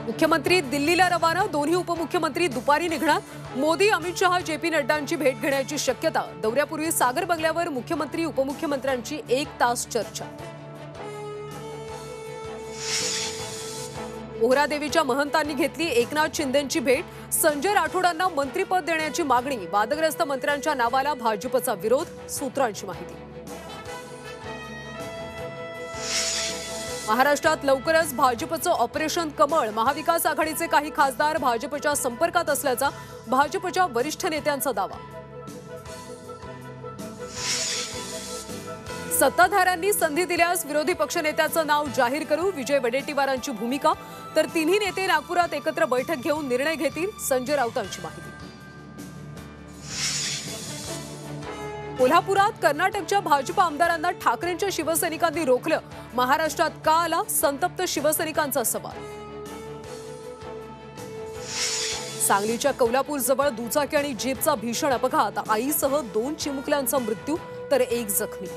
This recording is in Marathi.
मुख्यमंत्री दिल्लीला रवाना, दोन्ही उपमुख्यमंत्री दुपारी निघणार। मोदी, अमित शहा, जेपी नड्डांची भेट घेण्याची शक्यता। दौऱ्यापूर्वी सागर बंगल्यावर मुख्यमंत्री उपमुख्यमंत्र्यांची 1 तास चर्चा। पोहरादेवीच्या महंतांनी घेतली एकनाथ शिंदेंची भेट। संजय राठोडांना मंत्रिपद देण्याची मागणी। वादग्रस्त मंत्र्यांच्या नावाला भाजपचा विरोध। सूत्रांची माहिती। महाराष्ट्रात लवकरच भाजपचं ऑपरेशन कमळ। महाविकास आघाडीचे काही खासदार भाजपच्या संपर्कात असल्याचा भाजपच्या वरिष्ठ नेत्यांचा दावा। सत्ताधाऱ्यांनी संधी दिल्यास विरोधी पक्षनेत्याचं नाव जाहीर करू, विजय वडेट्टीवारांची भूमिका। तर तिन्ही नेते नागपुरात एकत्र बैठक घेऊन निर्णय घेतील, संजय राऊतांची माहिती। कोल्हापुरात कर्नाटकच्या भाजप आमदारांना ठाकरेंच्या शिवसैनिकांनी रोखलं। महाराष्ट्रात का आला, संतप्त शिवसैनिकांचा सवाल। सांगलीच्या कौलापूर जवळ दुचाकी आणि जीपचा भीषण अपघात। आईसह 2 चिमुकल्यांचा मृत्यू तर 1 जखमी।